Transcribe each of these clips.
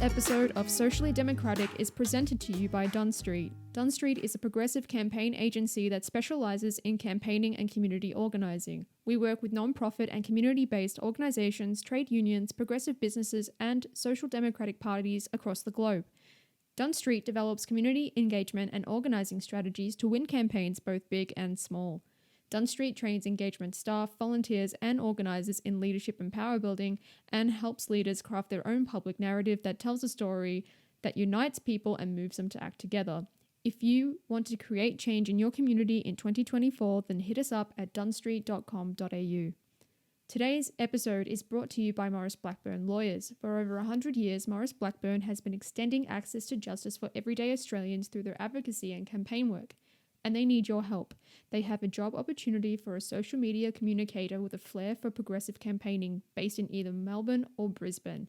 episode of Socially Democratic is presented to you by Dunn Street. Dunn Street is a progressive campaign agency that specialises in campaigning and community organising. We work with non-profit and community-based organisations, trade unions, progressive businesses and social democratic parties across the globe. Dunn Street develops community engagement and organising strategies to win campaigns both big and small. Dunn Street trains engagement staff, volunteers and organisers in leadership and power building and helps leaders craft their own public narrative that tells a story that unites people and moves them to act together. If you want to create change in your community in 2024, then hit us up at dunstreet.com.au. Today's episode is brought to you by Maurice Blackburn Lawyers. For over 100 years, Maurice Blackburn has been extending access to justice for everyday Australians through their advocacy and campaign work. And they need your help. They have a job opportunity for a social media communicator with a flair for progressive campaigning based in either Melbourne or Brisbane.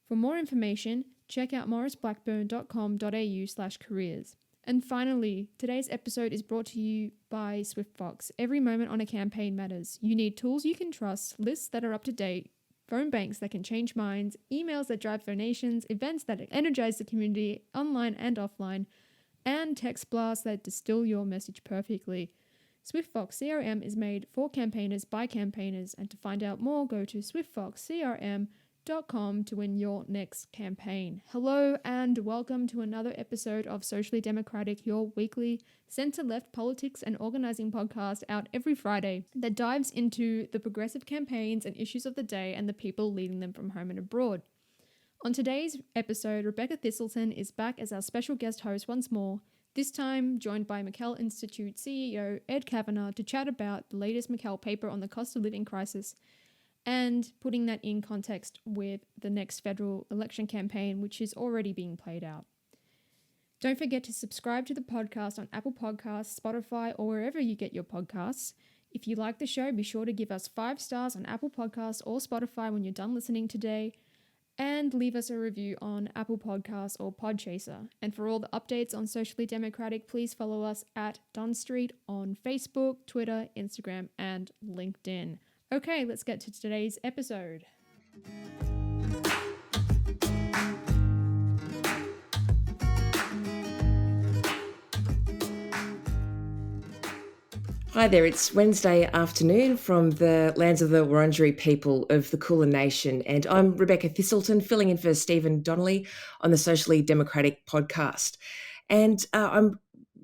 For more information, check out mauriceblackburn.com.au/careers. And finally, today's episode is brought to you by SwiftFox. Every moment on a campaign matters. You need tools you can trust, lists that are up to date, phone banks that can change minds, emails that drive donations, events that energize the community online and offline, and text blasts that distill your message perfectly. SwiftFox CRM is made for campaigners by campaigners, and to find out more, go to swiftfoxcrm.com to win your next campaign. Hello and welcome to another episode of Socially Democratic, your weekly centre-left politics and organising podcast out every Friday that dives into the progressive campaigns and issues of the day and the people leading them from home and abroad. On today's episode, Rebecca Thistleton is back as our special guest host once more, this time joined by McKell Institute CEO Ed Cavanough to chat about the latest McKell paper on the cost of living crisis and putting that in context with the next federal election campaign, which is already being played out. Don't forget to subscribe to the podcast on Apple Podcasts, Spotify, or wherever you get your podcasts. If you like the show, be sure to give us 5 stars on Apple Podcasts or Spotify when you're done listening today. And leave us a review on Apple Podcasts or Podchaser. And for all the updates on Socially Democratic, please follow us at Dunn Street on Facebook, Twitter, Instagram, and LinkedIn. Okay, let's get to today's episode. Hi there, it's Wednesday afternoon from the lands of the Wurundjeri people of the Kulin Nation, and I'm Rebecca Thistleton, filling in for Stephen Donnelly on the Socially Democratic podcast. And I'm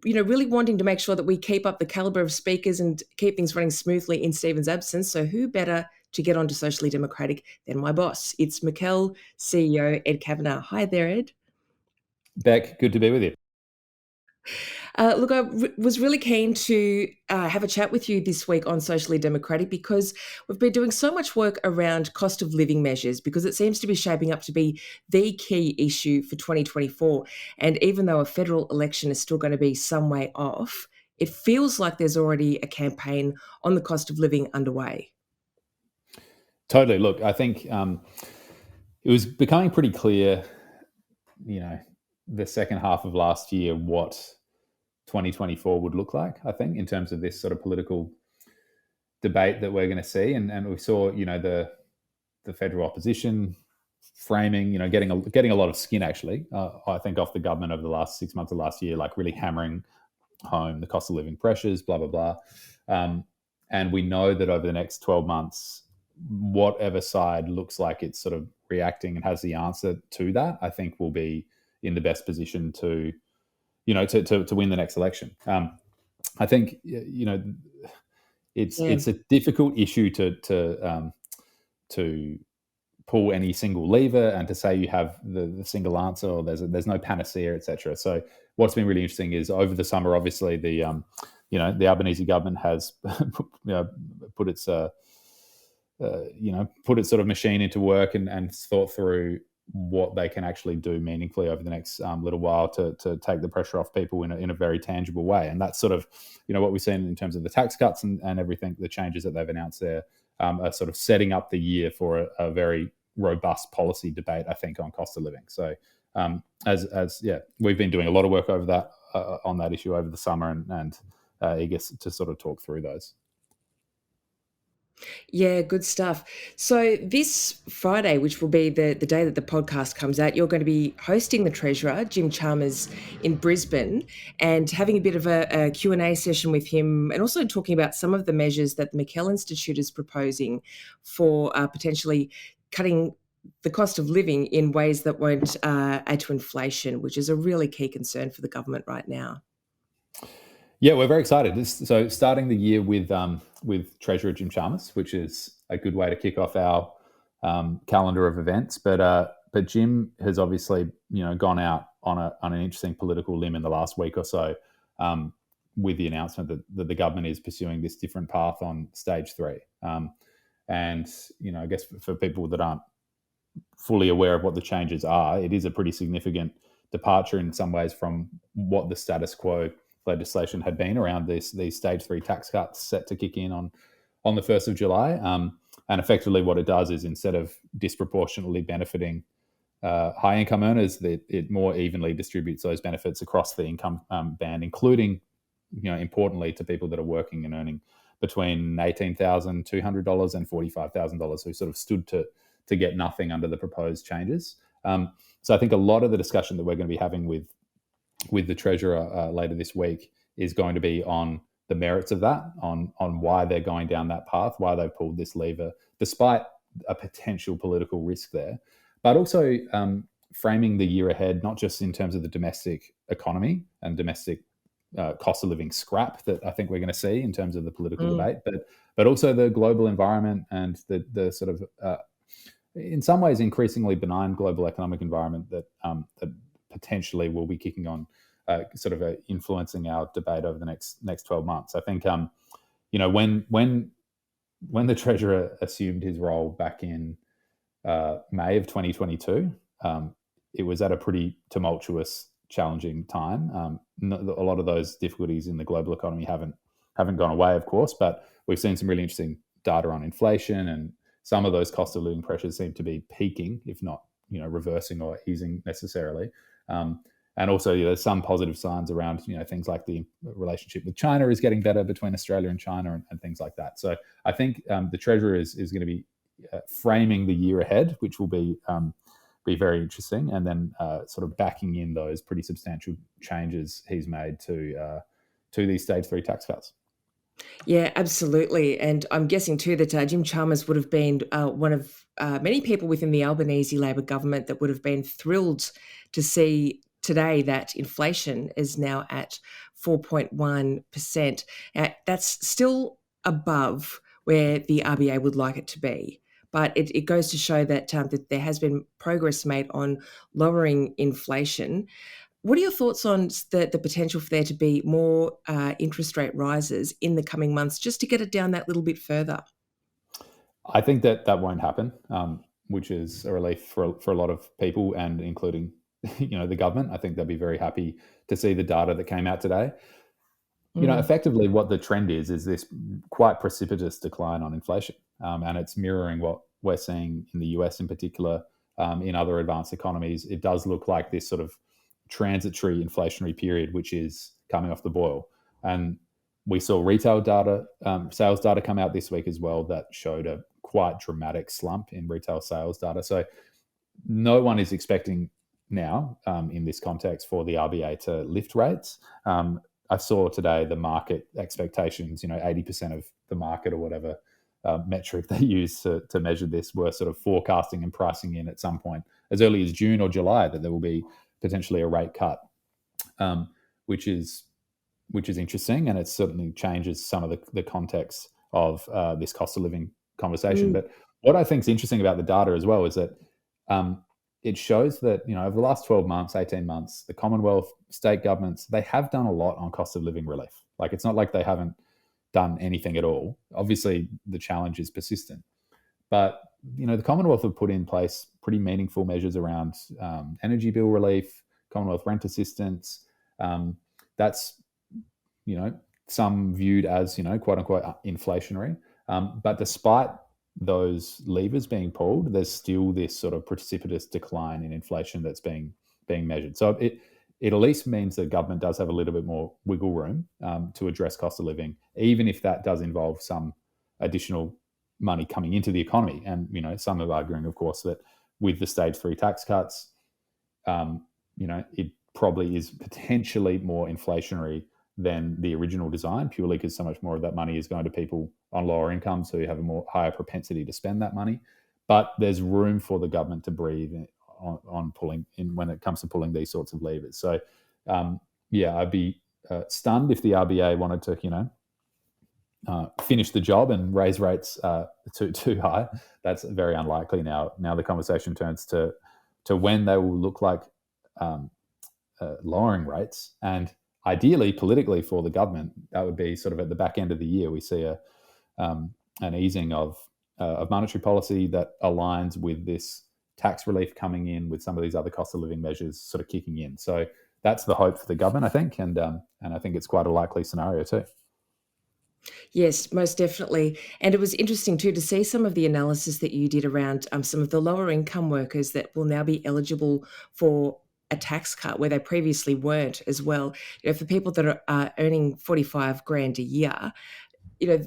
really wanting to make sure that we keep up the calibre of speakers and keep things running smoothly in Stephen's absence, so who better to get onto Socially Democratic than my boss? It's McKell CEO Ed Cavanough. Hi there, Ed. Beck, good to be with you. Look, I was really keen to have a chat with you this week on Socially Democratic because we've been doing so much work around cost of living measures because it seems to be shaping up to be the key issue for 2024. And even though a federal election is still going to be some way off, it feels like there's already a campaign on the cost of living underway. Totally. Look, I think it was becoming pretty clear, the second half of last year, what 2024 would look like, I think, in terms of this sort of political debate that we're going to see. And we saw, the federal opposition framing, getting a lot of skin, actually, I think, off the government over the last 6 months of last year, like really hammering home the cost of living pressures, blah, blah, blah. And we know that over the next 12 months, whatever side looks like it's sort of reacting and has the answer to that, I think will be in the best position to win the next election. I think it's a difficult issue to pull any single lever and to say you have the single answer or there's no panacea, etc. So what's been really interesting is over the summer, obviously the Albanese government has put its sort of machine into work and thought through what they can actually do meaningfully over the next little while to take the pressure off people in a very tangible way. And that's sort of, what we've seen in terms of the tax cuts and everything, the changes that they've announced there are sort of setting up the year for a very robust policy debate, I think, on cost of living. So we've been doing a lot of work over that on that issue over the summer and eager to sort of talk through those. Yeah, good stuff. So this Friday, which will be the day that the podcast comes out, you're going to be hosting the Treasurer, Jim Chalmers, in Brisbane and having a bit of a Q&A session with him and also talking about some of the measures that the McKell Institute is proposing for potentially cutting the cost of living in ways that won't add to inflation, which is a really key concern for the government right now. Yeah, we're very excited. So starting the year with Treasurer Jim Chalmers, which is a good way to kick off our calendar of events. But Jim has obviously gone out on an interesting political limb in the last week or so, with the announcement that the government is pursuing this different path on stage 3. And I guess for people that aren't fully aware of what the changes are, it is a pretty significant departure in some ways from what the status quo legislation had been around these stage 3 tax cuts set to kick in on the 1st of July. And effectively what it does is, instead of disproportionately benefiting high income earners, it more evenly distributes those benefits across the income band, including, importantly, to people that are working and earning between $18,200 and $45,000 who sort of stood to get nothing under the proposed changes. So I think a lot of the discussion that we're going to be having with the Treasurer later this week is going to be on the merits of that, on why they're going down that path, why they've pulled this lever, despite a potential political risk there, but also framing the year ahead, not just in terms of the domestic economy and domestic cost of living scrap that I think we're going to see in terms of the political debate, but also the global environment and the sort of, in some ways, increasingly benign global economic environment that potentially will be kicking on, sort of influencing our debate over the next 12 months. I think, when the Treasurer assumed his role back in May of 2022, it was at a pretty tumultuous, challenging time. A lot of those difficulties in the global economy haven't gone away, of course, but we've seen some really interesting data on inflation, and some of those cost of living pressures seem to be peaking, if not reversing or easing necessarily. And also, there's some positive signs around, things like the relationship with China is getting better between Australia and China and things like that. So I think the Treasurer is going to be framing the year ahead, which will be very interesting, and then sort of backing in those pretty substantial changes he's made to these stage 3 tax cuts. Yeah, absolutely. And I'm guessing too that Jim Chalmers would have been one of many people within the Albanese Labor government that would have been thrilled to see today that inflation is now at 4.1%. That's still above where the RBA would like it to be. But it goes to show that there has been progress made on lowering inflation. What are your thoughts on the potential for there to be more interest rate rises in the coming months, just to get it down that little bit further? I think that won't happen, which is a relief for a lot of people, and including the government. I think they'll be very happy to see the data that came out today. Effectively what the trend is this quite precipitous decline on inflation, and it's mirroring what we're seeing in the US in particular, in other advanced economies. It does look like this sort of transitory inflationary period, which is coming off the boil. And we saw retail data, sales data come out this week as well that showed a quite dramatic slump in retail sales data. So no one is expecting now, in this context, for the RBA to lift rates. I saw today the market expectations, 80% of the market or whatever metric they use to measure this were sort of forecasting and pricing in at some point as early as June or July that there will be potentially a rate cut, which is interesting, and it certainly changes some of the context of this cost of living conversation. But what I think is interesting about the data as well is that it shows that over the last 12 months, 18 months, the Commonwealth, state governments, they have done a lot on cost of living relief. Like, it's not like they haven't done anything at all. Obviously, the challenge is persistent. But the Commonwealth have put in place pretty meaningful measures around energy bill relief, Commonwealth rent assistance. That's some viewed as quote unquote inflationary. But despite those levers being pulled, there's still this sort of precipitous decline in inflation that's being measured. So it at least means that government does have a little bit more wiggle room to address cost of living, even if that does involve some additional money coming into the economy. And, some are arguing, of course, that with the stage 3 tax cuts, it probably is potentially more inflationary than the original design, purely because so much more of that money is going to people on lower incomes who have a higher propensity to spend that money. But there's room for the government to breathe on pulling in when it comes to pulling these sorts of levers. So, I'd be stunned if the RBA wanted to, finish the job and raise rates too high. That's very unlikely now. Now the conversation turns to when they will look like lowering rates, and ideally politically for the government, that would be sort of at the back end of the year. We see an easing of monetary policy that aligns with this tax relief coming in, with some of these other cost of living measures sort of kicking in. So that's the hope for the government, I think, and I think it's quite a likely scenario too. Yes, most definitely. And it was interesting too to see some of the analysis that you did around some of the lower income workers that will now be eligible for a tax cut where they previously weren't as well. For people that are earning 45 grand a year,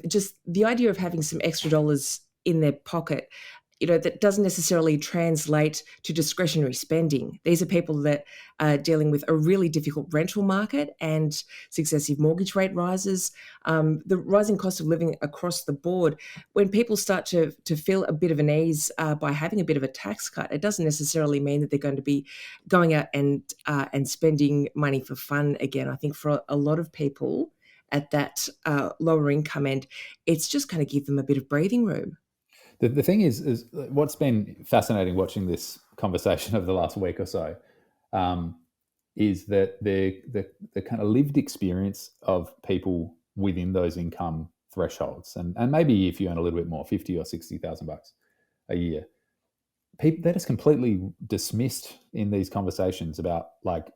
just the idea of having some extra dollars in their pocket, that doesn't necessarily translate to discretionary spending. These are people that are dealing with a really difficult rental market and successive mortgage rate rises, the rising cost of living across the board. When people start to feel a bit of an ease by having a bit of a tax cut, it doesn't necessarily mean that they're going to be going out and spending money for fun again. I think for a lot of people at that lower income end, it's just going to give them a bit of breathing room. The thing is what's been fascinating watching this conversation over the last week or so is that the kind of lived experience of people within those income thresholds, and maybe if you earn a little bit more, 50 or 60,000 bucks a year, people, that is completely dismissed in these conversations about like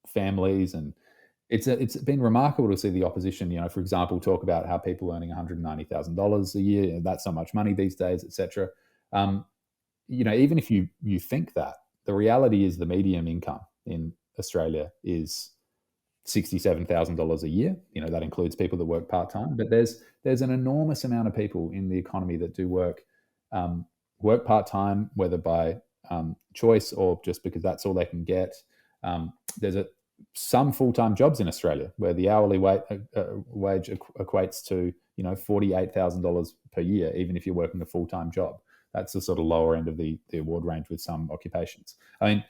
families. And it's been remarkable to see the opposition, for example, talk about how people earning $190,000 a year, that's not much money these days, etc. Even if you think that, the reality is the median income in Australia is $67,000 a year. That includes people that work part-time, but there's an enormous amount of people in the economy that do work part-time, whether by choice or just because that's all they can get. There's some full-time jobs in Australia where the hourly wage equates to $48,000 per year, even if you're working a full-time job. That's the sort of lower end of the award range with some occupations. I mean,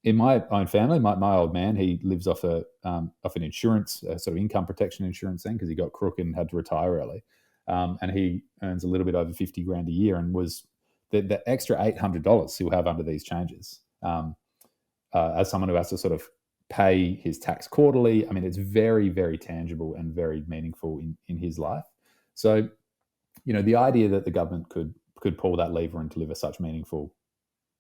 in my own family, my old man, he lives off an insurance, sort of income protection insurance thing, because he got crook and had to retire early, and he earns a little bit over 50 grand a year, and was the extra $800 he'll have under these changes, as someone who has to sort of pay his tax quarterly. I mean, it's very, very tangible and very meaningful in his life. So, the idea that the government could pull that lever and deliver such meaningful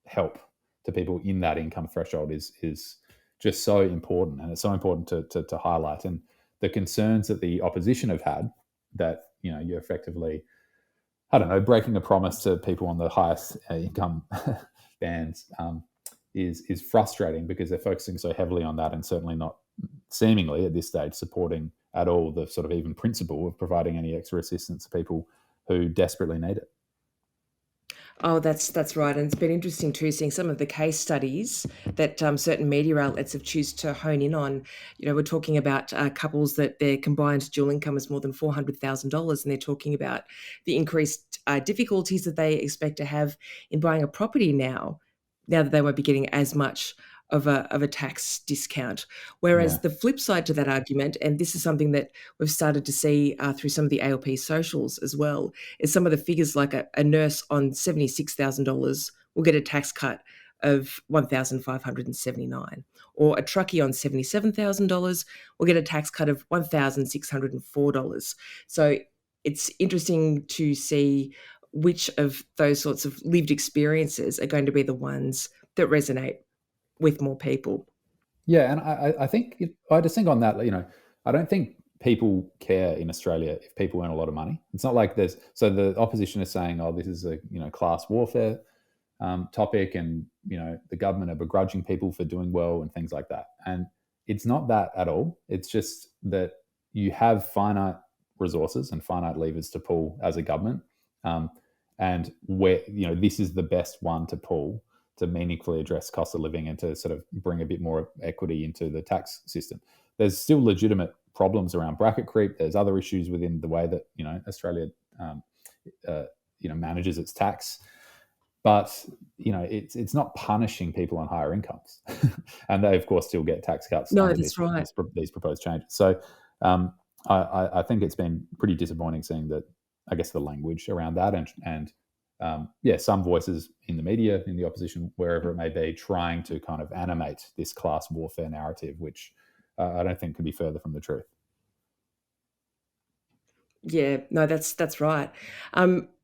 help to people in that income threshold is just so important, and it's so important to highlight. And the concerns that the opposition have had that you're effectively, I don't know, breaking a promise to people on the highest income bands is frustrating, because they're focusing so heavily on that and certainly not seemingly at this stage supporting at all the sort of even principle of providing any extra assistance to people who desperately need it. Oh, that's right. And it's been interesting too, seeing some of the case studies that certain media outlets have chosen to hone in on. We're talking about couples that their combined dual income is more than $400,000, and they're talking about the increased difficulties that they expect to have in buying a property now that they won't be getting as much of a tax discount. Whereas the flip side to that argument, and this is something that we've started to see through some of the ALP socials as well, is some of the figures like a nurse on $76,000 will get a tax cut of $1,579, or a truckie on $77,000 will get a tax cut of $1,604. So it's interesting to see which of those sorts of lived experiences are going to be the ones that resonate with more people. Yeah, and I think I just think on that, I don't think people care in Australia if people earn a lot of money. It's not like so the opposition is saying, oh, this is a class warfare topic, and the government are begrudging people for doing well and things like that. And it's not that at all. It's just that you have finite resources and finite levers to pull as a government. and where, this is the best one to pull to meaningfully address cost of living and to sort of bring a bit more equity into the tax system. There's still legitimate problems around bracket creep. There's other issues within the way that Australia manages its tax, but it's not punishing people on higher incomes, and they of course still get tax cuts. No, under that's right. these proposed changes. So I think it's been pretty disappointing seeing that, I guess, the language around that and some voices in the media, in the opposition, wherever it may be, trying to kind of animate this class warfare narrative, which I don't think could be further from the truth. Yeah, no, that's right.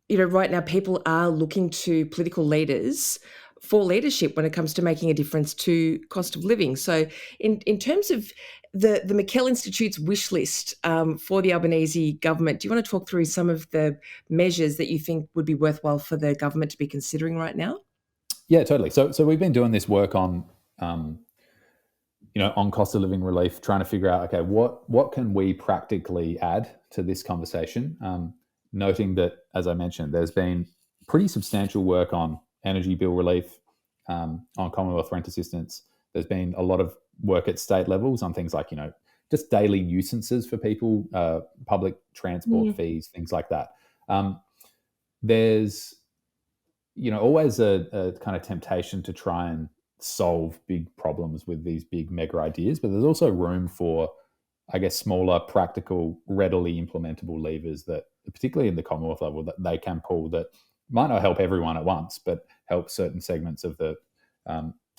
Right now people are looking to political leaders for leadership when it comes to making a difference to cost of living. So in terms of the McKell Institute's wish list for the Albanese government, do you want to talk through some of the measures that you think would be worthwhile for the government to be considering right now? Yeah, totally. So we've been doing this work on on cost of living relief, trying to figure out, okay, what can we practically add to this conversation? Noting that, as I mentioned, there's been pretty substantial work on energy bill relief, on Commonwealth rent assistance. There's been a lot of work at state levels on things like, just daily nuisances for people, public transport fees, things like that. There's, always a kind of temptation to try and solve big problems with these big mega ideas, but there's also room for, I guess, smaller, practical, readily implementable levers that, particularly in the Commonwealth level, that they can pull that might not help everyone at once, but help certain segments of the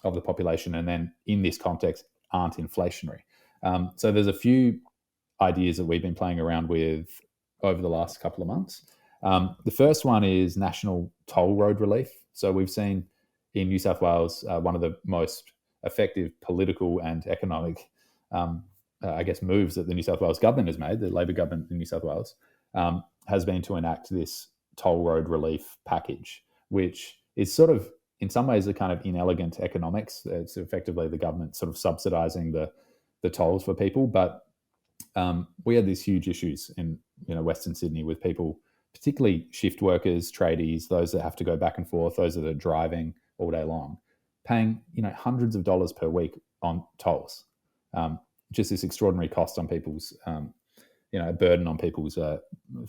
population, and then in this context aren't inflationary. So there's a few ideas that we've been playing around with over the last couple of months. The first one is national toll road relief. So we've seen in New South Wales one of the most effective political and economic moves that the New South Wales government has made, the Labor government in New South Wales, has been to enact this toll road relief package, which is sort of, in some ways, a kind of inelegant economics. It's effectively the government sort of subsidising the tolls for people. But we had these huge issues in Western Sydney with people, particularly shift workers, tradies, those that have to go back and forth, those that are driving all day long, paying hundreds of dollars per week on tolls. Just this extraordinary cost on people's, a burden on people's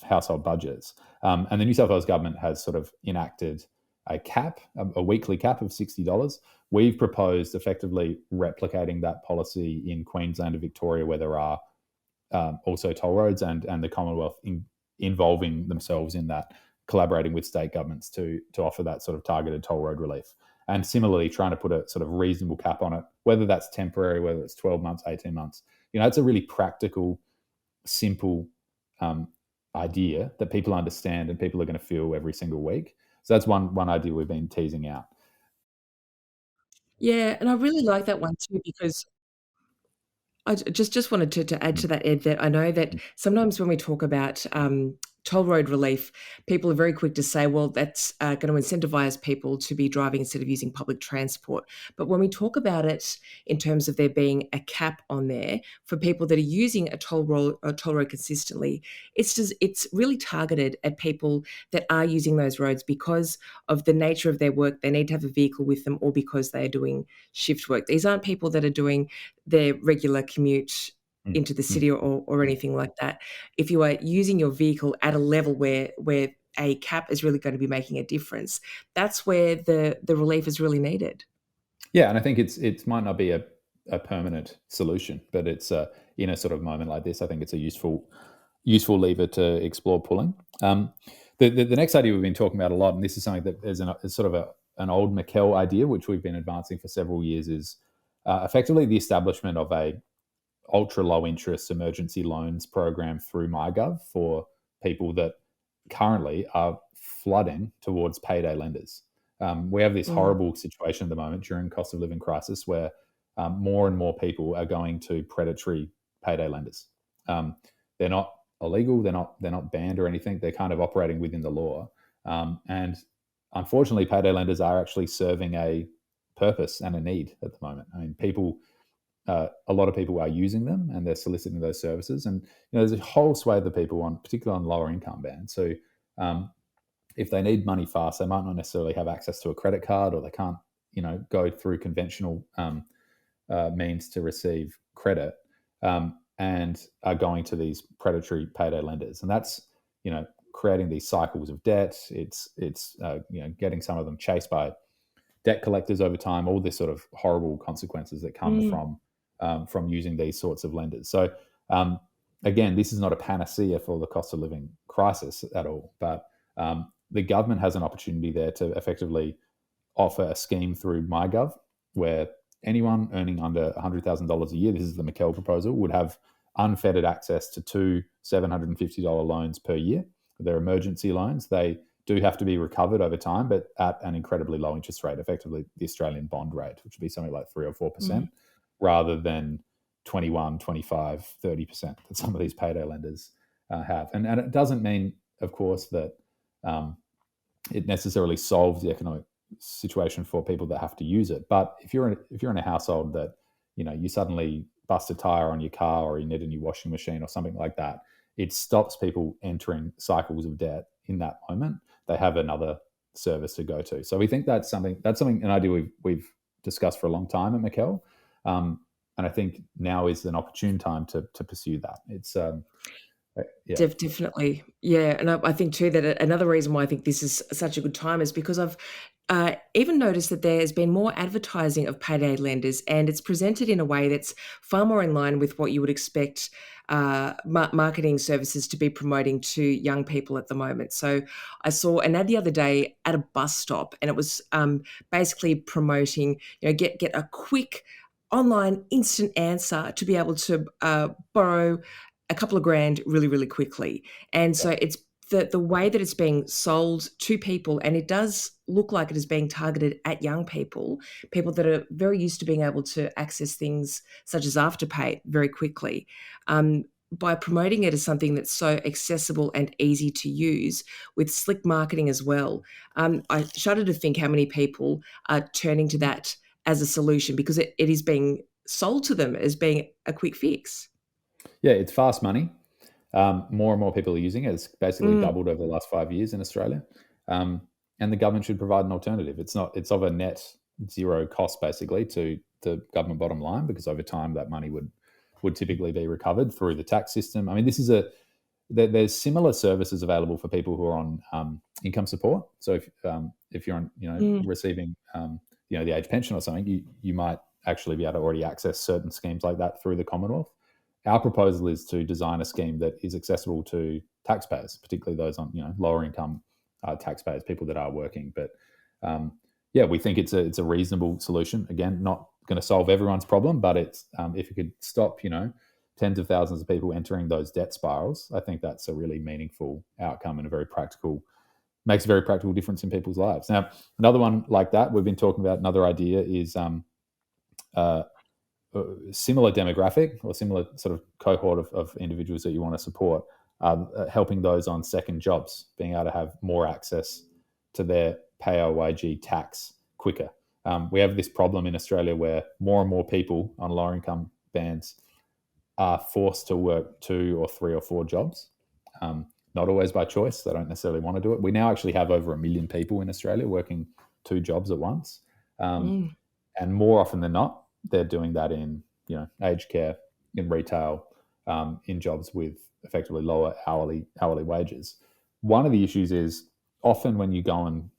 household budgets. And the New South Wales government has sort of enacted a cap, a weekly cap of $60. We've proposed effectively replicating that policy in Queensland and Victoria, where there are also toll roads, and the Commonwealth involving themselves in that, collaborating with state governments to offer that sort of targeted toll road relief. And similarly, trying to put a sort of reasonable cap on it, whether that's temporary, whether it's 12 months, 18 months. It's a really practical, simple idea that people understand and people are going to feel every single week. So that's one idea we've been teasing out. Yeah, and I really like that one too, because I just wanted to add to that, Ed, that I know that sometimes when we talk about toll road relief, people are very quick to say, well, that's going to incentivise people to be driving instead of using public transport. But when we talk about it in terms of there being a cap on there for people that are using a toll road consistently, it's really targeted at people that are using those roads because of the nature of their work. They need to have a vehicle with them, or because they are doing shift work. These aren't people that are doing their regular commute into the city or anything like that. If you are using your vehicle at a level where a cap is really going to be making a difference, that's where the relief is really needed. Yeah, and I think it might not be a permanent solution, but it's in a sort of moment like this, I think it's a useful lever to explore pulling. The next idea we've been talking about a lot, and this is something that is sort of an old McKell idea, which we've been advancing for several years, is effectively the establishment of a ultra low interest emergency loans program through MyGov for people that currently are flooding towards payday lenders. We have this horrible situation at the moment during cost of living crisis where more and more people are going to predatory payday lenders. They're not illegal, they're not banned or anything. They're kind of operating within the law. And unfortunately, payday lenders are actually serving a purpose and a need at the moment. I mean, a lot of people are using them and they're soliciting those services. And there's a whole swathe of people particularly on lower income bands. So if they need money fast, they might not necessarily have access to a credit card, or they can't, go through conventional means to receive credit, and are going to these predatory payday lenders. And that's, creating these cycles of debt. It's getting some of them chased by debt collectors over time, all this sort of horrible consequences that come from using these sorts of lenders. So again, this is not a panacea for the cost of living crisis at all, but the government has an opportunity there to effectively offer a scheme through MyGov where anyone earning under $100,000 a year, this is the McKell proposal, would have unfettered access to two $750 loans per year. They're emergency loans. They do have to be recovered over time, but at an incredibly low interest rate, effectively the Australian bond rate, which would be something like 3 or 4%, rather than 21, 25, 30% that some of these payday lenders have. And it doesn't mean, of course, that it necessarily solves the economic situation for people that have to use it. But if you're in a household that, you suddenly bust a tire on your car, or you need a new washing machine or something like that, it stops people entering cycles of debt in that moment. They have another service to go to. So we think that's something, an idea we've discussed for a long time at McKell. And I think now is an opportune time to pursue that. It's Definitely. Yeah. And I think too that another reason why I think this is such a good time is because I've even noticed that there has been more advertising of payday lenders, and it's presented in a way that's far more in line with what you would expect marketing services to be promoting to young people at the moment. So I saw an ad the other day at a bus stop, and it was basically promoting, get a quick online instant answer to be able to borrow a couple of grand really, really quickly. And so it's the way that it's being sold to people, and it does look like it is being targeted at young people that are very used to being able to access things such as Afterpay very quickly. By promoting it as something that's so accessible and easy to use with slick marketing as well, I shudder to think how many people are turning to that as a solution, because it is being sold to them as being a quick fix. Yeah, it's fast money. More and more people are using it. It's basically doubled over the last 5 years in Australia. And the government should provide an alternative. It's of a net zero cost basically to the government bottom line, because over time that money would typically be recovered through the tax system. I mean, there's similar services available for people who are on income support. So if you're on, receiving the age pension or something, you might actually be able to already access certain schemes like that through the Commonwealth. Our proposal is to design a scheme that is accessible to taxpayers, particularly those on lower income taxpayers, people that are working. But we think it's a reasonable solution. Again, not going to solve everyone's problem, but it's if it could stop tens of thousands of people entering those debt spirals, I think that's a really meaningful outcome and makes a very practical difference in people's lives. Now, another one like that we've been talking about, another idea is similar demographic or similar sort of cohort of individuals that you want to support, helping those on second jobs, being able to have more access to their PAYG tax quicker. We have this problem in Australia where more and more people on lower income bands are forced to work 2 or 3 or 4 jobs, not always by choice. They don't necessarily want to do it. We now actually have over 1 million people in Australia working 2 jobs at once. And more often than not, they're doing that in aged care, in retail, in jobs with effectively lower hourly wages. One of the issues is often when you go and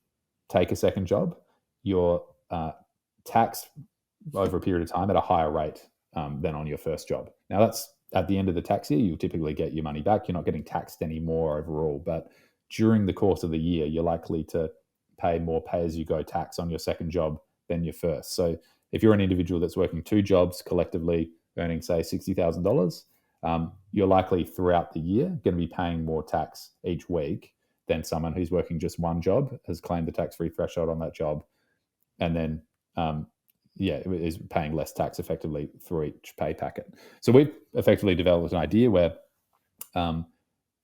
take a second job, you're taxed over a period of time at a higher rate than on your first job. Now that's at the end of the tax year, you typically get your money back. You're not getting taxed anymore overall, but during the course of the year, you're likely to pay more pay-as-you-go tax on your second job than your first. So if you're an individual that's working 2 jobs collectively earning, say, $60,000, you're likely throughout the year going to be paying more tax each week than someone who's working just 1 job, has claimed the tax-free threshold on that job, and then is paying less tax effectively through each pay packet. So we've effectively developed an idea where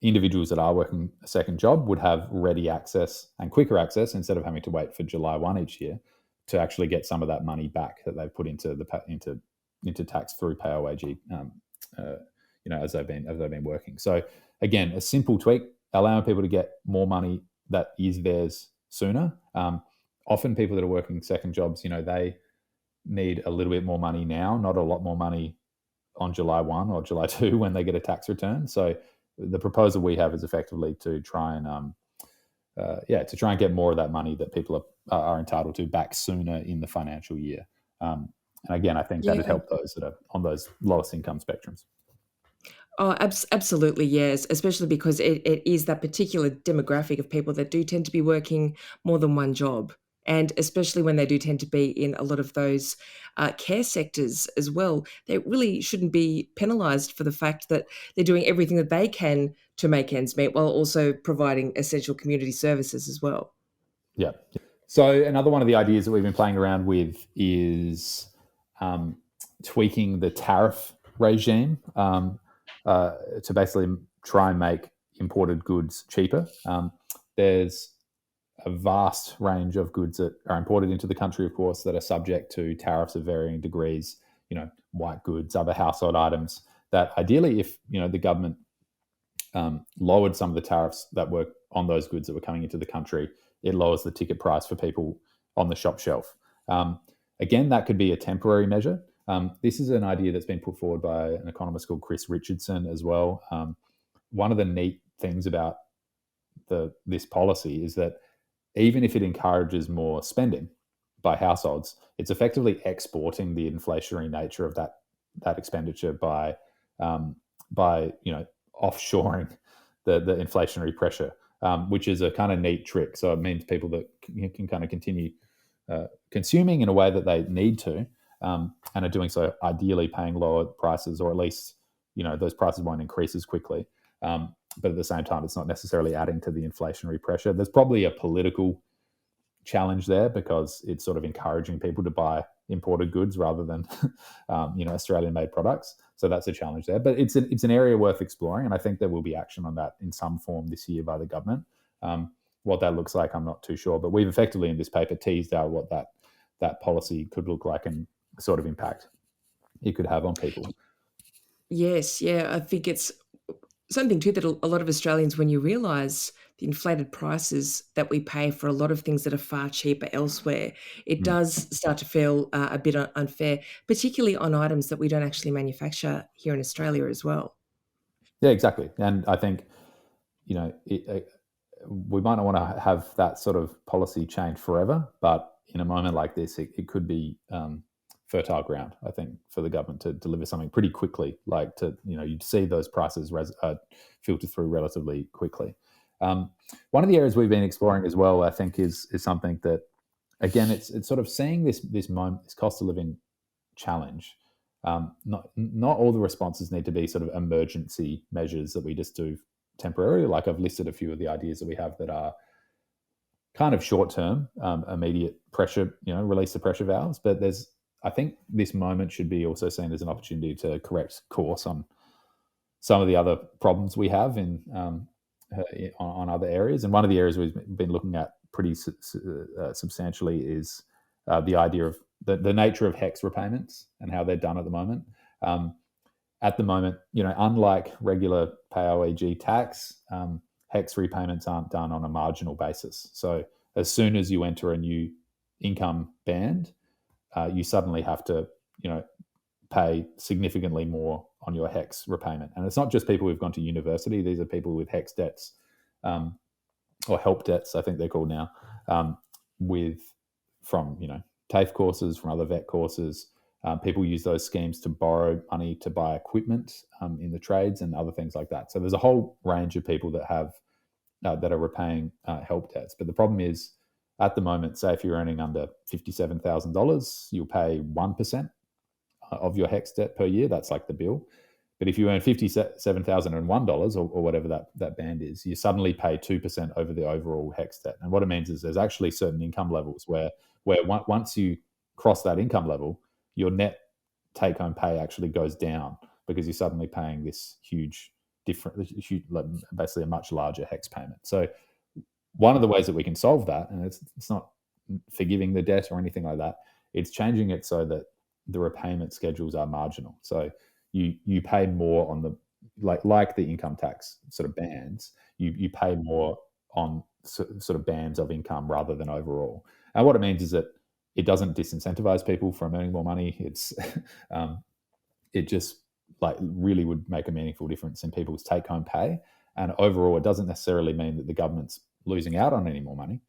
individuals that are working a second job would have ready access and quicker access, instead of having to wait for July 1 each year, to actually get some of that money back that they've put into tax through PAYG, as they've been working. So again, a simple tweak, allowing people to get more money that is theirs sooner. Often people that are working second jobs, they need a little bit more money now, not a lot more money on July 1 or July 2 when they get a tax return. So the proposal we have is effectively to try and get more of that money that people are entitled to back sooner in the financial year. And again, I think that would help those that are on those lowest income spectrums. Oh, absolutely, yes, especially because it is that particular demographic of people that do tend to be working more than one job. And especially when they do tend to be in a lot of those care sectors as well, they really shouldn't be penalised for the fact that they're doing everything that they can to make ends meet while also providing essential community services as well. Yeah. So another one of the ideas that we've been playing around with is tweaking the tariff regime to basically try and make imported goods cheaper. There's a vast range of goods that are imported into the country, of course, that are subject to tariffs of varying degrees, white goods, other household items, that ideally if, the government lowered some of the tariffs that were on those goods that were coming into the country, it lowers the ticket price for people on the shop shelf. Again, that could be a temporary measure. This is an idea that's been put forward by an economist called Chris Richardson as well. One of the neat things about this policy is that even if it encourages more spending by households, it's effectively exporting the inflationary nature of that expenditure by offshoring the inflationary pressure, which is a kind of neat trick. So it means people that can kind of continue consuming in a way that they need to, and are doing so ideally paying lower prices, or at least those prices won't increase as quickly. But at the same time, it's not necessarily adding to the inflationary pressure. There's probably a political challenge there because it's sort of encouraging people to buy imported goods rather than Australian-made products. So that's a challenge there. But it's an area worth exploring, and I think there will be action on that in some form this year by the government. What that looks like, I'm not too sure. But we've effectively in this paper teased out what that policy could look like and the sort of impact it could have on people. Yes, yeah, I think it's something too that a lot of Australians, when you realise the inflated prices that we pay for a lot of things that are far cheaper elsewhere, it does start to feel a bit unfair, particularly on items that we don't actually manufacture here in Australia as well. Yeah, exactly. And I think, we might not want to have that sort of policy change forever, but in a moment like this, it could be fertile ground, I think, for the government to deliver something pretty quickly, like you'd see those prices filter through relatively quickly. One of the areas we've been exploring as well, I think, is something that, again, it's sort of seeing this cost of living challenge. Not all the responses need to be sort of emergency measures that we just do temporarily. Like I've listed a few of the ideas that we have that are kind of short-term, immediate pressure, release the pressure valves. But I think this moment should be also seen as an opportunity to correct course on some of the other problems we have on other areas. And one of the areas we've been looking at pretty substantially is the idea of the nature of HECS repayments and how they're done at the moment. At the moment, unlike regular pay-OEG tax, HECS repayments aren't done on a marginal basis. So as soon as you enter a new income band, you suddenly have to, pay significantly more on your HECS repayment. And it's not just people who've gone to university. These are people with HECS debts, or help debts, I think they're called now, from TAFE courses, from other vet courses. People use those schemes to borrow money to buy equipment in the trades and other things like that. So there's a whole range of people that have that are repaying help debts. But the problem is, at the moment, say if you're earning under $57,000, you'll pay 1% of your HECS debt per year. That's like the bill. But if you earn $57,001 or whatever that band is, you suddenly pay 2% over the overall HECS debt. And what it means is there's actually certain income levels where once you cross that income level, your net take-home pay actually goes down because you're suddenly paying this basically a much larger HECS payment. So one of the ways that we can solve that, and it's not forgiving the debt or anything like that, it's changing it so that the repayment schedules are marginal. So you pay more on the like the income tax sort of bands. You pay more on sort of bands of income rather than overall. And what it means is that it doesn't disincentivize people from earning more money. It's it just like really would make a meaningful difference in people's take-home pay. And overall, it doesn't necessarily mean that the government's losing out on any more money.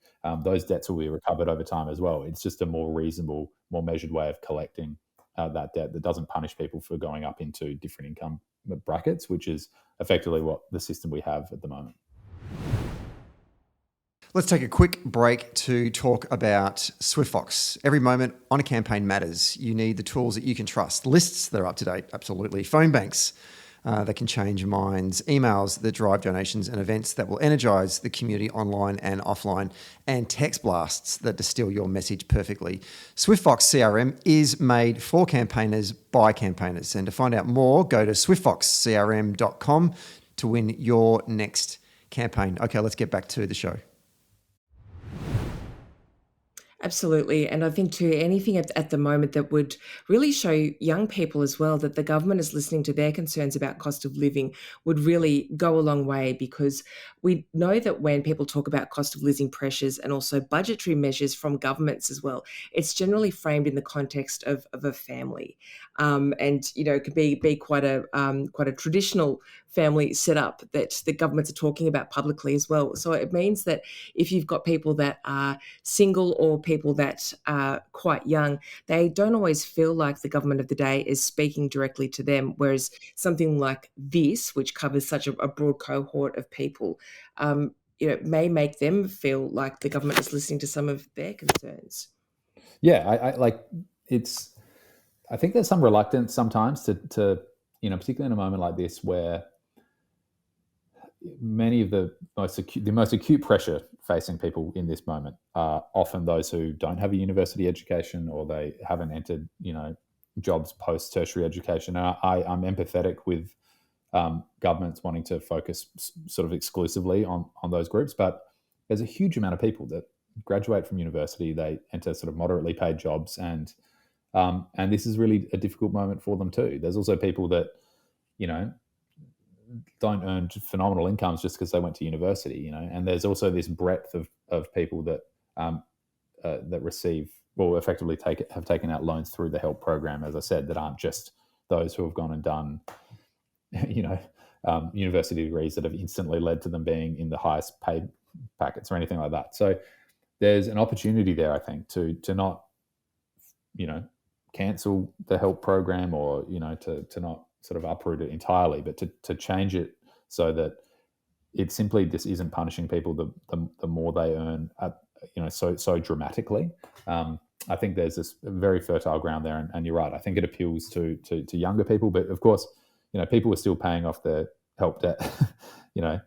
Those debts will be recovered over time as well. It's just a more reasonable, more measured way of collecting that debt that doesn't punish people for going up into different income brackets, which is effectively what the system we have at the moment. Let's take a quick break to talk about SwiftFox. Every moment on a campaign matters. You need the tools that you can trust. Lists that are up to date, absolutely. Phone banks that can change minds. Emails that drive donations, and events that will energise the community online and offline. And text blasts that distill your message perfectly. SwiftFox CRM is made for campaigners by campaigners. And to find out more, go to swiftfoxcrm.com to win your next campaign. Okay, let's get back to the show. Absolutely. And I think too, anything at the moment that would really show young people as well that the government is listening to their concerns about cost of living would really go a long way, because we know that when people talk about cost of living pressures and also budgetary measures from governments as well, it's generally framed in the context of a family. And, you know, it could be quite a traditional family setup that the governments are talking about publicly as well. So it means that if you've got people that are single or people that are quite young, they don't always feel like the government of the day is speaking directly to them, whereas something like this, which covers such a broad cohort of people, you know, may make them feel like the government is listening to some of their concerns. Yeah, I like it's. I think there's some reluctance sometimes to you know, particularly in a moment like this where many of the most acute pressure facing people in this moment are often those who don't have a university education, or they haven't entered, you know, jobs post tertiary education. And I'm empathetic with governments wanting to focus sort of exclusively on those groups, but there's a huge amount of people that graduate from university, they enter sort of moderately paid jobs, and this is really a difficult moment for them too. There's also people that, you know, don't earn phenomenal incomes just because they went to university, you know, and there's also this breadth of people that that receive, well, effectively have taken out loans through the HELP program, as I said, that aren't just those who have gone and done, you know, university degrees that have instantly led to them being in the highest paid packets or anything like that. So there's an opportunity there, I think, to not, you know, cancel the HELP program, or, you know, to not sort of uproot it entirely, but to change it so that it simply just isn't punishing people the more they earn, you know, so dramatically. I think there's this very fertile ground there, and you're right. I think it appeals to younger people, but of course, you know, people are still paying off their HELP debt, you know,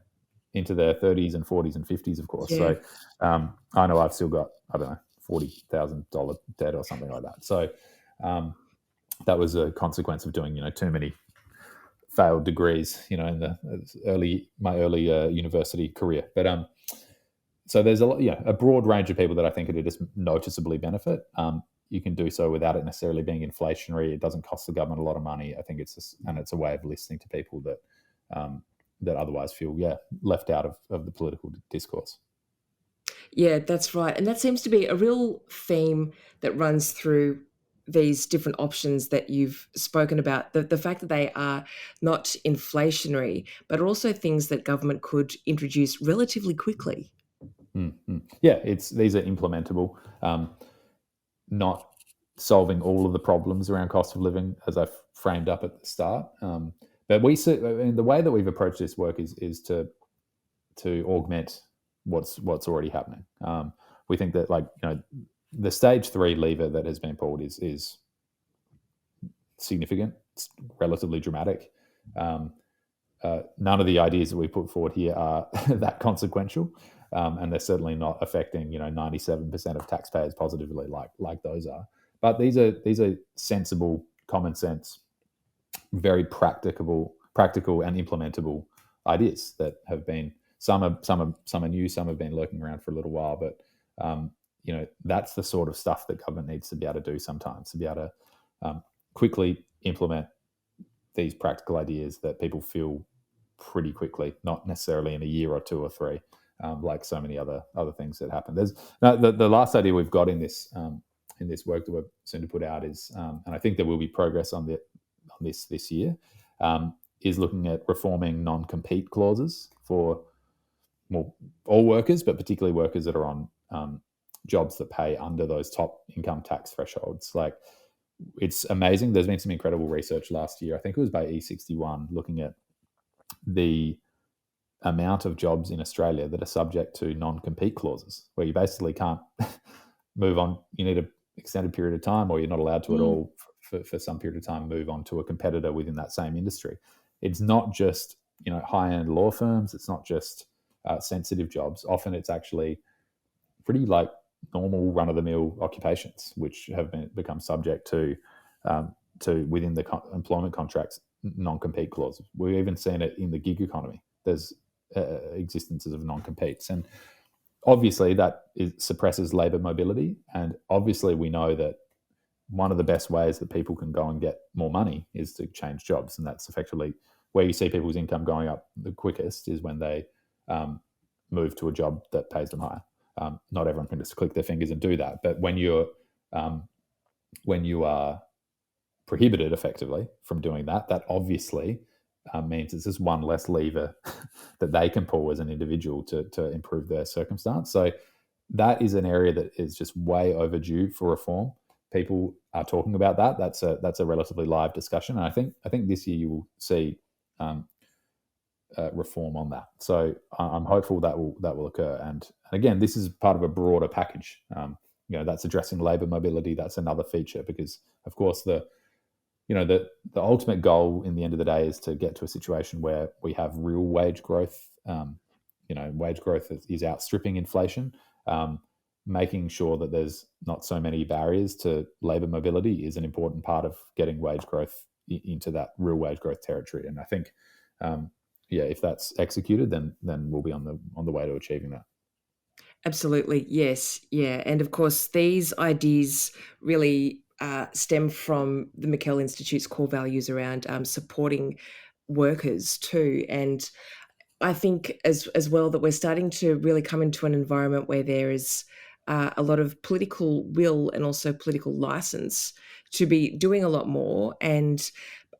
into their 30s and 40s and 50s, of course. Yeah. So I know I've still got, I don't know, $40,000 debt or something like that. So that was a consequence of doing, you know, too many failed degrees, you know, in my early university career. But so there's a broad range of people that I think it just noticeably benefit. You can do so without it necessarily being inflationary. It doesn't cost the government a lot of money. I think it's a way of listening to people that that otherwise feel left out of the political discourse. Yeah, that's right. And that seems to be a real theme that runs through these different options that you've spoken about, the fact that they are not inflationary, but also things that government could introduce relatively quickly. Mm-hmm. Yeah, these are implementable, not solving all of the problems around cost of living, as I framed up at the start. But the way that we've approached this work is to augment what's already happening. We think that, like, you know, the stage 3 lever that has been pulled is significant. It's relatively dramatic. None of the ideas that we put forward here are that consequential, and they're certainly not affecting, you know, 97% of taxpayers positively like those are. But these are sensible, common sense, very practical and implementable ideas that have been some are new, some have been lurking around for a little while, but you know, that's the sort of stuff that government needs to be able to do sometimes, to be able to quickly implement these practical ideas that people feel pretty quickly, not necessarily in a year or 2 or 3. like so many other things that happen. There's the last idea we've got in this work that we're soon to put out is, and I think there will be progress on this year, is looking at reforming non-compete clauses for all workers, but particularly workers that are on jobs that pay under those top income tax thresholds. Like, it's amazing. There's been some incredible research last year. I think it was by E61, looking at the amount of jobs in Australia that are subject to non-compete clauses, where you basically can't move on. You need an extended period of time, or you're not allowed to at all for some period of time move on to a competitor within that same industry. It's not just high-end law firms. It's not just sensitive jobs. Often it's actually pretty like normal run-of-the-mill occupations, which have become subject to within the employment contracts non-compete clauses. We've even seen it in the gig economy. There's existences of non-competes, and obviously that suppresses labour mobility. And obviously we know that one of the best ways that people can go and get more money is to change jobs, and that's effectively where you see people's income going up the quickest, is when they move to a job that pays them higher. Not everyone can just click their fingers and do that, but when you are prohibited effectively from doing that, that obviously means it's just one less lever that they can pull as an individual to improve their circumstance. So that is an area that is just way overdue for reform. People are talking about that. That's a relatively live discussion, and I think this year you will see reform on that. So I'm hopeful that will occur. And again, this is part of a broader package. That's addressing labour mobility. That's another feature, because of course the ultimate goal in the end of the day is to get to a situation where we have real wage growth. Wage growth is outstripping inflation. Making sure that there's not so many barriers to labour mobility is an important part of getting wage growth into that real wage growth territory. And I think, if that's executed, then we'll be on the way to achieving that. Absolutely, yes, yeah. And of course, these ideas really stem from the McKell Institute's core values around supporting workers too. And I think as well that we're starting to really come into an environment where there is a lot of political will and also political license to be doing a lot more, and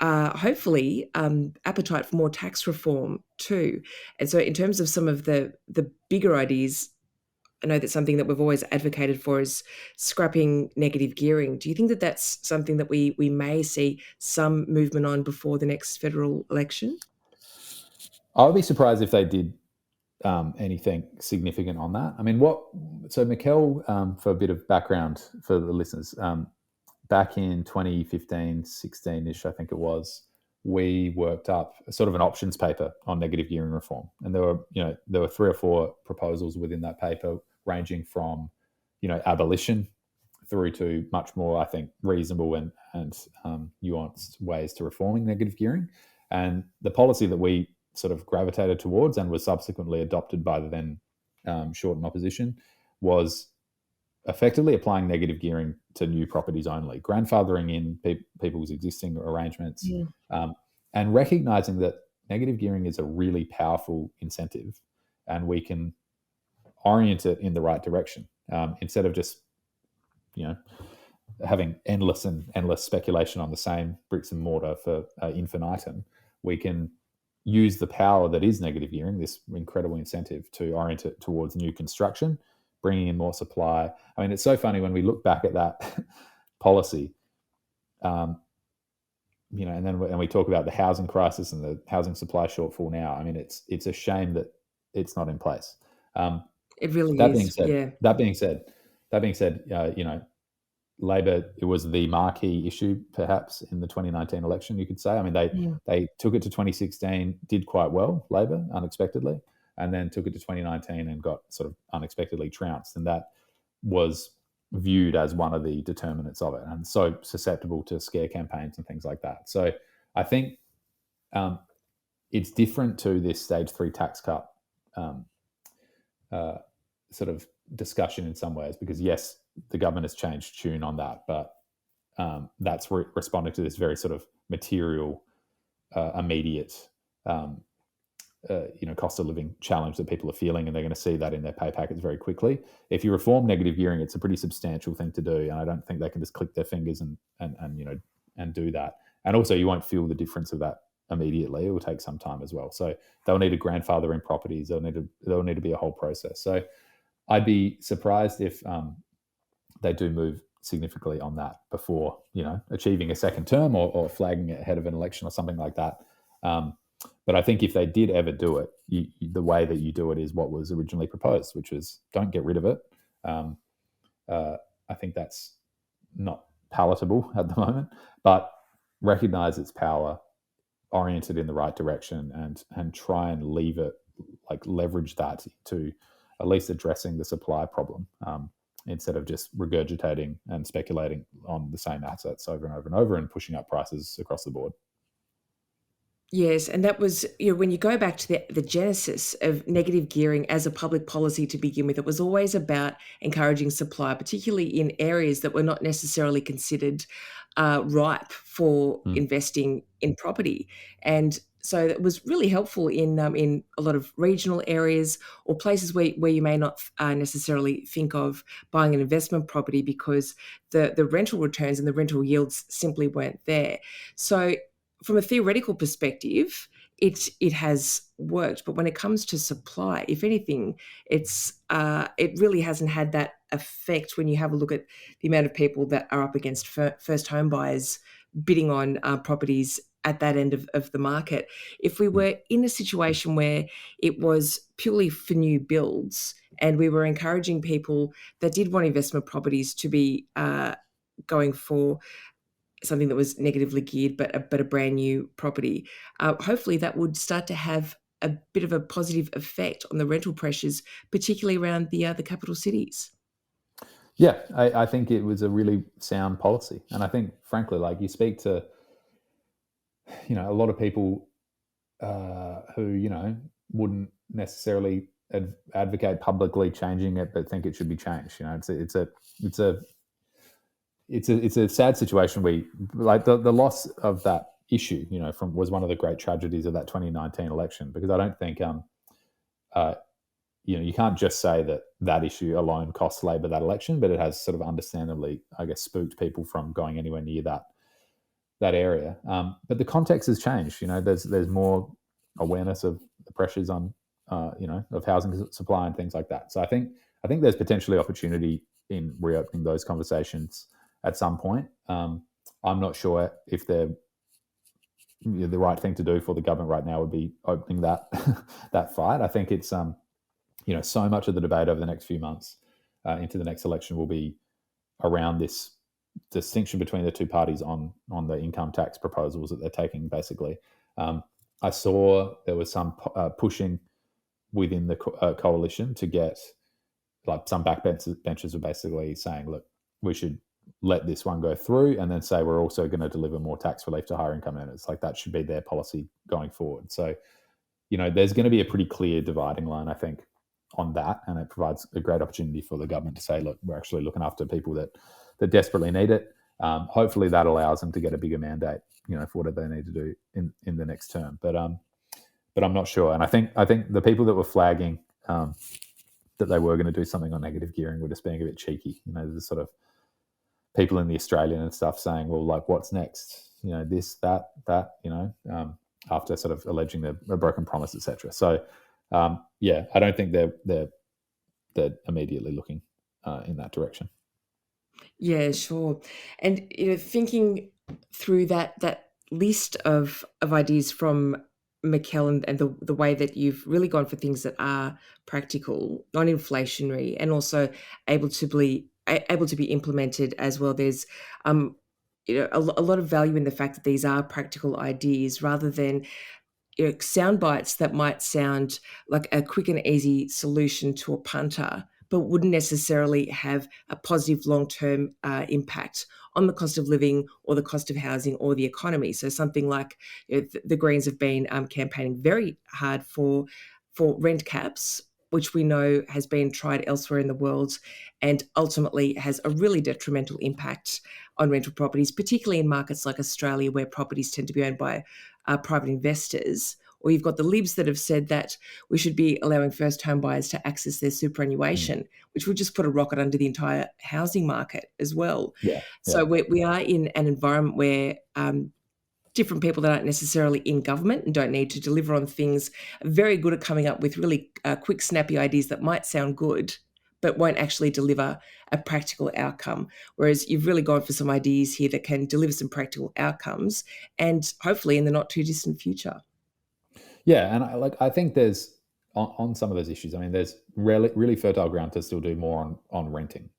hopefully appetite for more tax reform too. And so in terms of some of the bigger ideas, I know that something that we've always advocated for is scrapping negative gearing. Do you think that that's something that we may see some movement on before the next federal election? I would be surprised if they did anything significant on that. I mean, so McKell, for a bit of background for the listeners, back in 2015, 16-ish, I think it was, we worked up sort of an options paper on negative gearing reform. And there were 3 or 4 proposals within that paper, ranging from, abolition through to much more, I think, reasonable and nuanced ways to reforming negative gearing. And the policy that we sort of gravitated towards and was subsequently adopted by the then Shorten opposition was effectively applying negative gearing to new properties only, grandfathering in people's existing arrangements, and recognizing that negative gearing is a really powerful incentive, and we can orient it in the right direction instead of just having endless speculation on the same bricks and mortar for infinitum. We can use the power that is negative gearing, this incredible incentive, to orient it towards new construction, bringing in more supply. I mean, it's so funny when we look back at that policy, and then we talk about the housing crisis and the housing supply shortfall now. I mean, it's a shame that it's not in place. It really that is. Being said, yeah. That being said, Labor, it was the marquee issue perhaps in the 2019 election, you could say. I mean, they took it to 2016, did quite well, Labor, unexpectedly, and then took it to 2019 and got sort of unexpectedly trounced. And that was viewed as one of the determinants of it, and so susceptible to scare campaigns and things like that. So I think it's different to this stage 3 tax cut sort of discussion in some ways, because yes, the government has changed tune on that, but that's responding to this very sort of material, immediate cost of living challenge that people are feeling, and they're going to see that in their pay packets very quickly. If you reform negative gearing, it's a pretty substantial thing to do, and I don't think they can just click their fingers and do that. And also, you won't feel the difference of that immediately. It will take some time as well. So they'll need to grandfather in properties. There'll need to be a whole process. So I'd be surprised if they do move significantly on that before achieving a second term or flagging it ahead of an election or something like that. But I think if they did ever do it, the way that you do it is what was originally proposed, which is don't get rid of it. I think that's not palatable at the moment, but recognize its power, orient it in the right direction, and try and leverage that to at least addressing the supply problem, instead of just regurgitating and speculating on the same assets over and over and over and pushing up prices across the board. Yes, and that was, when you go back to the genesis of negative gearing as a public policy to begin with, it was always about encouraging supply, particularly in areas that were not necessarily considered ripe for investing in property. And so it was really helpful in a lot of regional areas or places where you may not necessarily think of buying an investment property because the rental returns and the rental yields simply weren't there. So from a theoretical perspective, it has worked, but when it comes to supply, if anything, it really hasn't had that effect. When you have a look at the amount of people that are up against first home buyers bidding on properties at that end of the market, if we were in a situation where it was purely for new builds and we were encouraging people that did want investment properties to be going for something that was negatively geared, but a brand new property, hopefully that would start to have a bit of a positive effect on the rental pressures, particularly around the capital cities. Yeah, I think it was a really sound policy. And I think, frankly, you speak to, a lot of people who, wouldn't necessarily advocate publicly changing it, but think it should be changed. It's a sad situation where the loss of that issue, was one of the great tragedies of that 2019 election, because I don't think, you can't just say that issue alone cost Labor that election, but it has sort of understandably, I guess, spooked people from going anywhere near that area. But the context has changed. There's more awareness of the pressures on, of housing supply and things like that. So I think there's potentially opportunity in reopening those conversations at some point. I'm not sure if the right thing to do for the government right now would be opening that that fight. I think it's so much of the debate over the next few months into the next election will be around this distinction between the two parties on the income tax proposals that they're taking. Basically, I saw there was some pushing within the coalition to get some backbenchers were basically saying, look, we should let this one go through and then say we're also going to deliver more tax relief to higher income earners. That should be their policy going forward. So, there's going to be a pretty clear dividing line, I think, on that, and it provides a great opportunity for the government to say, look, we're actually looking after people that desperately need it. Hopefully that allows them to get a bigger mandate, for whatever they need to do in the next term. But I'm not sure. And I think the people that were flagging that they were going to do something on negative gearing were just being a bit cheeky. There's sort of people in the Australian and stuff saying, well, what's next? This, that, after sort of alleging a broken promise, etc. So, I don't think they're immediately looking in that direction. Yeah, sure. And thinking through that list of ideas from McKell and the way that you've really gone for things that are practical, non-inflationary, and also able to be implemented as well. There's a lot of value in the fact that these are practical ideas rather than sound bites that might sound like a quick and easy solution to a punter, but wouldn't necessarily have a positive long-term impact on the cost of living or the cost of housing or the economy. So something like the Greens have been campaigning very hard for rent caps, which we know has been tried elsewhere in the world and ultimately has a really detrimental impact on rental properties, particularly in markets like Australia, where properties tend to be owned by private investors, Or you've got the Libs that have said that we should be allowing first home buyers to access their superannuation, which would just put a rocket under the entire housing market as well. So we are in an environment where different people that aren't necessarily in government and don't need to deliver on things are very good at coming up with really quick, snappy ideas that might sound good, but won't actually deliver a practical outcome. Whereas you've really gone for some ideas here that can deliver some practical outcomes, and hopefully in the not too distant future. Yeah, and I think there's on some of those issues. I mean, there's really fertile ground to still do more on renting.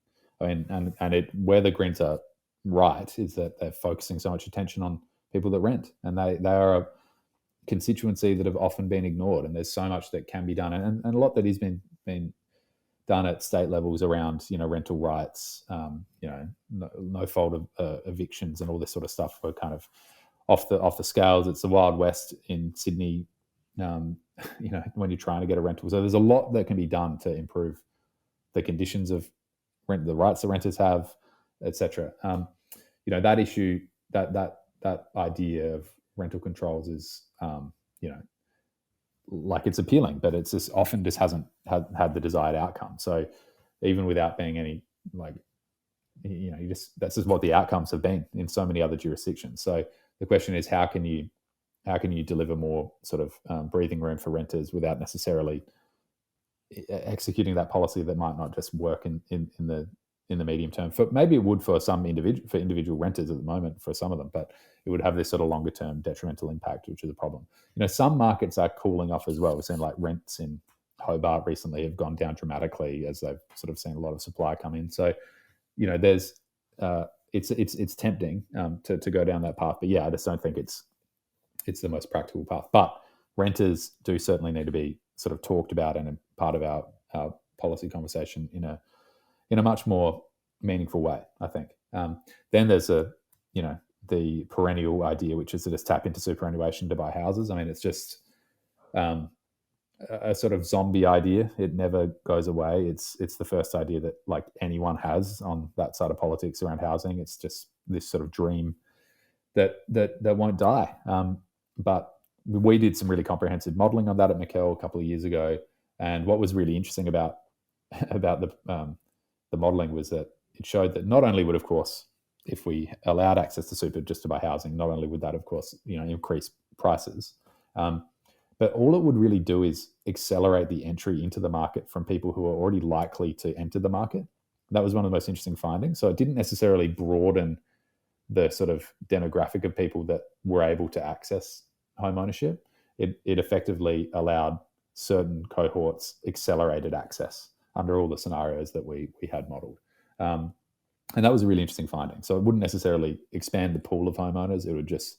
I mean, and where the Greens are right is that they're focusing so much attention on people that rent, and they are a constituency that have often been ignored, and there's so much that can be done, and a lot that has been done at state levels around rental rights, no fault of evictions and all this sort of stuff were kind of off the scales. It's the Wild West in Sydney, when you're trying to get a rental. So there's a lot that can be done to improve the conditions of rent, the rights that renters have, etc. That issue, that idea of rental controls is, it's appealing, but it's just often just hasn't had the desired outcome. So even without being any that's just what the outcomes have been in so many other jurisdictions. So the question is, how can you deliver more sort of breathing room for renters without necessarily executing that policy that might not just work in the medium term? Maybe it would for some individual renters at the moment, for some of them, but it would have this sort of longer term detrimental impact, which is a problem. Some markets are cooling off as well. We're seeing like rents in Hobart recently have gone down dramatically as they've sort of seen a lot of supply come in. So, there's it's tempting to go down that path, but yeah, I just don't think it's the most practical path. But renters do certainly need to be sort of talked about and a part of our policy conversation in a much more meaningful way, I think. Then there's the perennial idea, which is to just tap into superannuation to buy houses. I mean, it's just a sort of zombie idea. It never goes away. It's the first idea that like anyone has on that side of politics around housing. It's just this sort of dream that won't die. But we did some really comprehensive modelling on that at McKell a couple of years ago, and what was really interesting about the modelling was that it showed that not only would, of course, if we allowed access to super just to buy housing, not only would that, of course, increase prices, but all it would really do is accelerate the entry into the market from people who are already likely to enter the market. That was one of the most interesting findings. So it didn't necessarily broaden the sort of demographic of people that were able to access home ownership. It effectively allowed certain cohorts accelerated access under all the scenarios that we had modelled. And that was a really interesting finding. So it wouldn't necessarily expand the pool of homeowners. It would just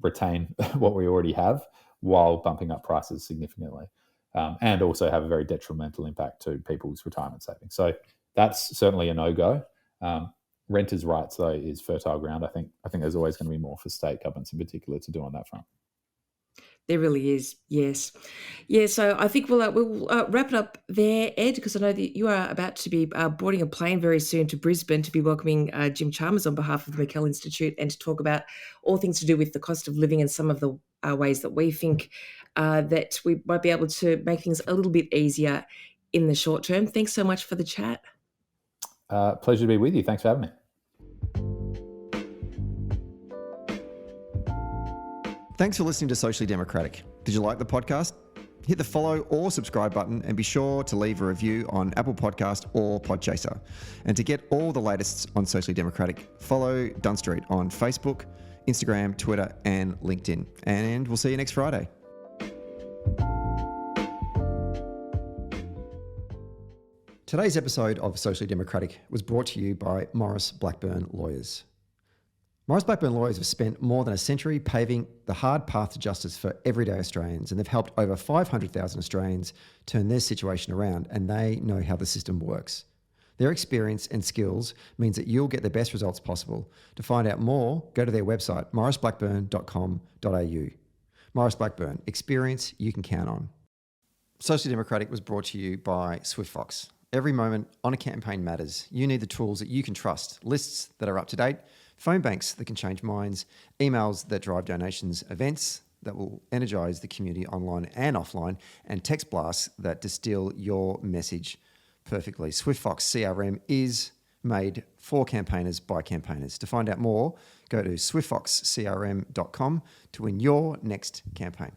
retain what we already have while bumping up prices significantly, and also have a very detrimental impact to people's retirement savings. So that's certainly a no-go. Renters' rights, though, is fertile ground. I think there's always going to be more for state governments in particular to do on that front. There really is, yes. Yeah, so I think we'll wrap it up there, Ed, because I know that you are about to be boarding a plane very soon to Brisbane to be welcoming Jim Chalmers on behalf of the McKell Institute and to talk about all things to do with the cost of living and some of the ways that we think that we might be able to make things a little bit easier in the short term. Thanks so much for the chat. Pleasure to be with you. Thanks for having me. Thanks for listening to Socially Democratic. Did you like the podcast? Hit the follow or subscribe button and be sure to leave a review on Apple Podcast or Podchaser. And to get all the latest on Socially Democratic, follow Dunn Street on Facebook, Instagram, Twitter and LinkedIn. And we'll see you next Friday. Today's episode of Socially Democratic was brought to you by Maurice Blackburn Lawyers. Maurice Blackburn Lawyers have spent more than a century paving the hard path to justice for everyday Australians, and they've helped over 500,000 Australians turn their situation around, and they know how the system works. Their experience and skills means that you'll get the best results possible. To find out more, go to their website, mauriceblackburn.com.au. Maurice Blackburn, experience you can count on. Socially Democratic was brought to you by SwiftFox. Every moment on a campaign matters. You need the tools that you can trust, lists that are up to date, phone banks that can change minds, emails that drive donations, events that will energize the community online and offline, and text blasts that distill your message perfectly. SwiftFox CRM is made for campaigners by campaigners. To find out more, go to swiftfoxcrm.com to win your next campaign.